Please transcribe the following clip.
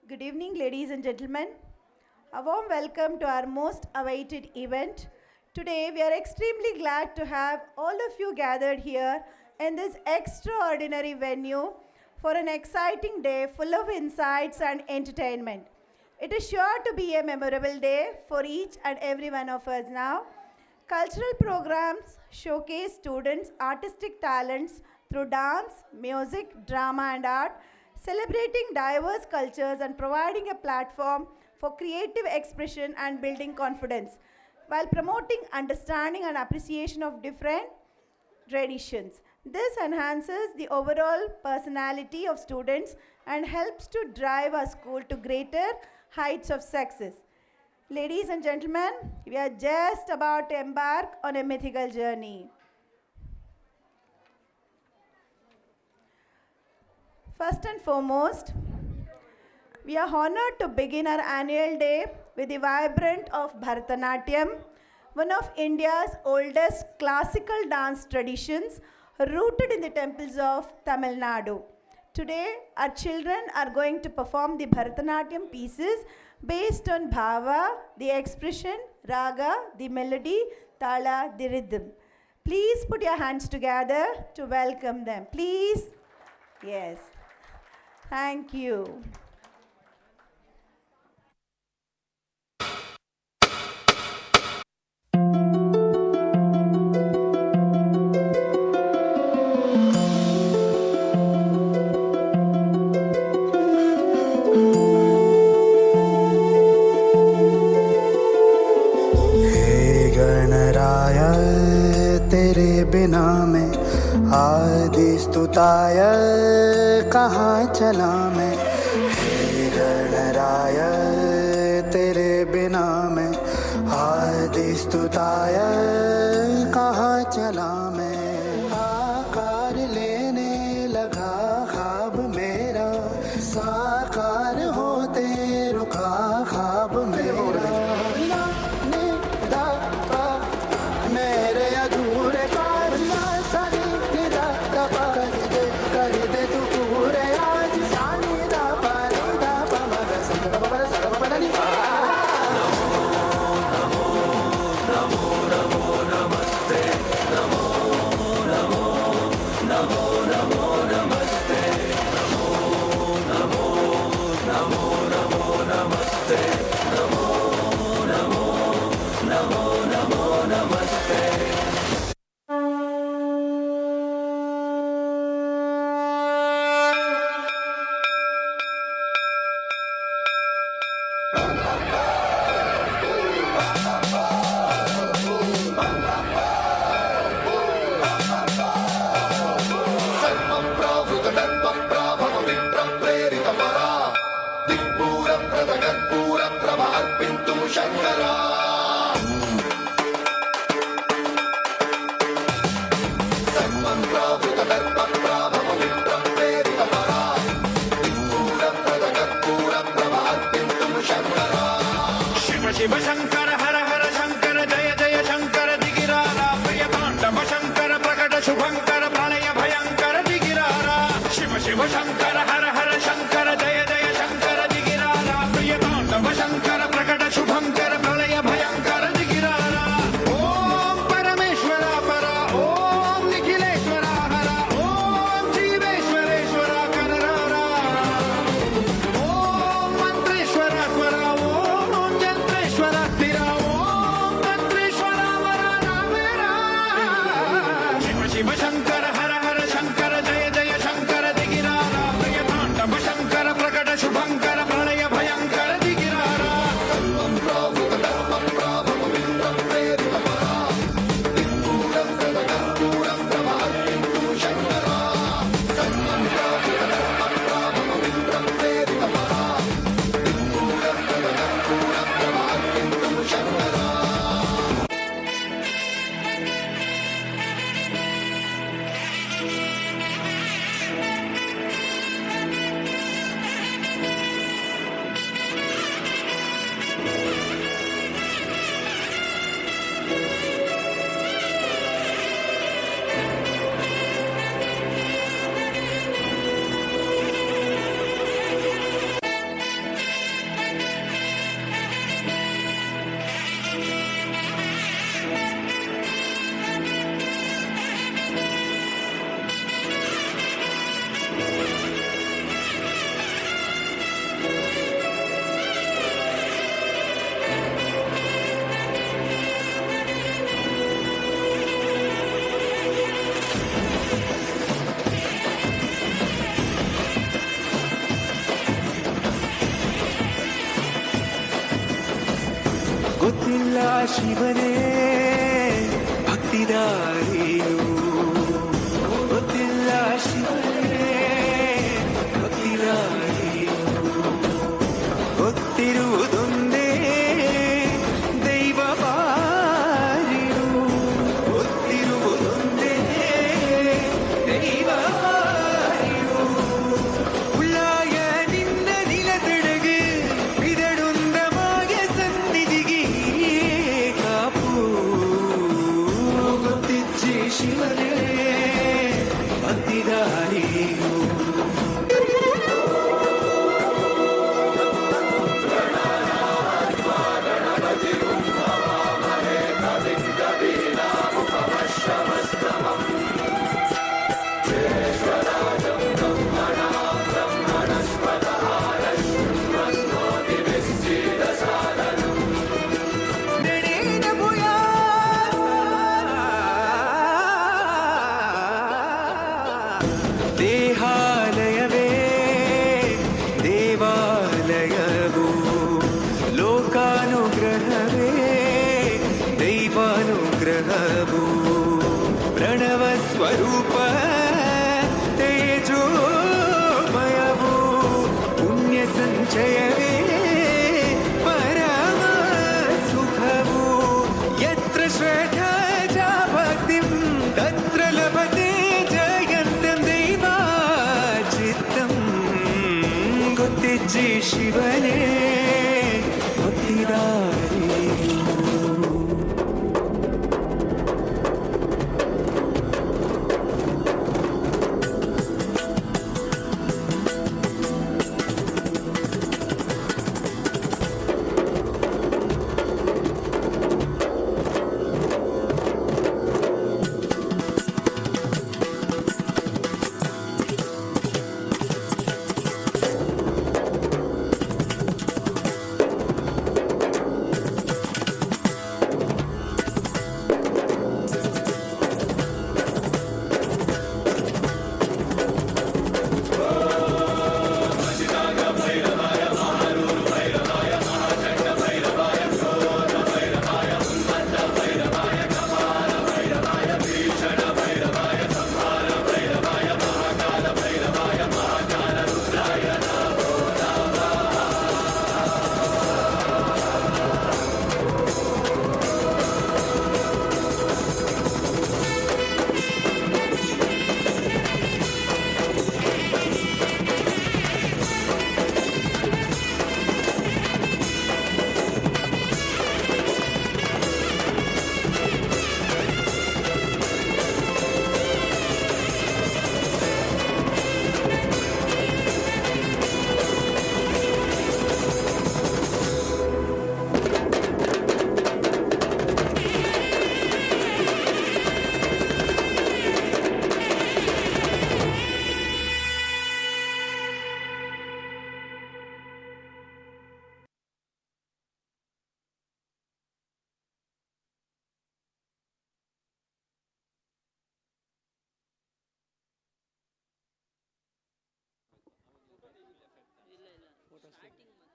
Good evening, ladies and gentlemen. A warm welcome to our most awaited event. Today, we are extremely glad to have all of you gathered here in this extraordinary venue for an exciting day full of insights and entertainment. It is sure to be a memorable day for each and every one of us now. Cultural programs showcase students' artistic talents through dance, music, drama, and art, celebrating diverse cultures and providing a platform for creative expression and building confidence, while promoting understanding and appreciation of different traditions. This enhances the overall personality of students and helps to drive our school to greater heights of success. Ladies and gentlemen, we are just about to embark on a mythical journey. First and foremost, we are honored to begin our annual day with the vibrant of Bharatanatyam, one of India's oldest classical dance traditions rooted in the temples of Tamil Nadu. Today, our children are going to perform the Bharatanatyam pieces based on bhava, the expression, raga, the melody, tala, the rhythm. Please put your hands together to welcome them. Please. Yes. Thank you. हे गणराय तेरे बिना मैं आदि स्तुताय कहाँ चला मैं। हे गणराय तेरे बिना मैं आदि स्तुताय कहाँ चला मैं। आकार लेने लगा ख्वाब मेरा साकार होते रुका ख्वाब मेरा। मेरे अधूरे कारना सारी निदा दबा कर दे तू पूरे आज सानी दा पानी दा पमग संग बदली। शिव शंकर हर हर शंकर जय जय शंकर दिगिरारा प्रिय तांडव शंकर प्रकट शुभंकर प्रलय भयंकर दिगिरारा शिव शिव शंकर हर हर शंकर जय जय शंकर दिगिरारा प्रिय तांडव शंकर प्रकट शुभंकर प्रलय भयंकर दिगिरारा। ओम परमेश्वरा परा ओम निखिलेश्वरा हरा ओम जीवेश्वरेश्वरा कररारा ओम मंत्रेश्वरा स्वरा ओम यंत्रेश्वरा स्थिरा ओम तंत्रेश्वरा वरा नामेरा। शिव शिव शंकर हर हर शंकर जय जय शंकर दिगिरारा प्रिय ಶಿವನೇ ಭಕ್ತಿದಾರಿಯು ಗೊತ್ತಿಲ್ಲ ಶಿವನೇ ಭಕ್ತಿದಾರಿಯು ಗೊತ್ತಿರುವುದೊಂದೇ ದೈವವಾರಿಯು ಗೊತ್ತಿರುವುದೊಂದೇ ದೈವವಾರಿಯು ಉಳ್ಳಾಯ ನಿನ್ನ ನಿಲತಡೆಗೆ ಇದಡೊಂದಮಾಯ ಸನ್ನಿಧಿಗೆ ಕಾಪು ಗೊತ್ತಿಜ್ಜಿ ಶಿವನೇ ಭಕ್ತಿದಾರಿಯು ದೇಹಾಲಯವೇ ದೇವಾಲಯವು ಲೋಕಾನುಗ್ರಹವೇ ದೈವಾನುಗ್ರಹವು ಪ್ರಣವ ಸ್ವರೂಪ ತೇಜೋಮಯವು ಪುಣ್ಯ ಸಂಚಯವೇ ಪರಮ ಸುಖವು ಯತ್ರ ಶ್ರದ್ಧಾ ಚ ಭಕ್ತಿಂ ತತ್ರ ಲಭತೆ ಜಯಂತಂ ದೈವಾಚಿತ್ತಂ ಗೊತ್ತಿಜ್ಜಿ ಶಿವನೇ ಭಕ್ತಿದಾರಿಯು ಇಲ್ಲ ಇಲ್ಲ ಸ್ಟಾರ್ಟಿಂಗ್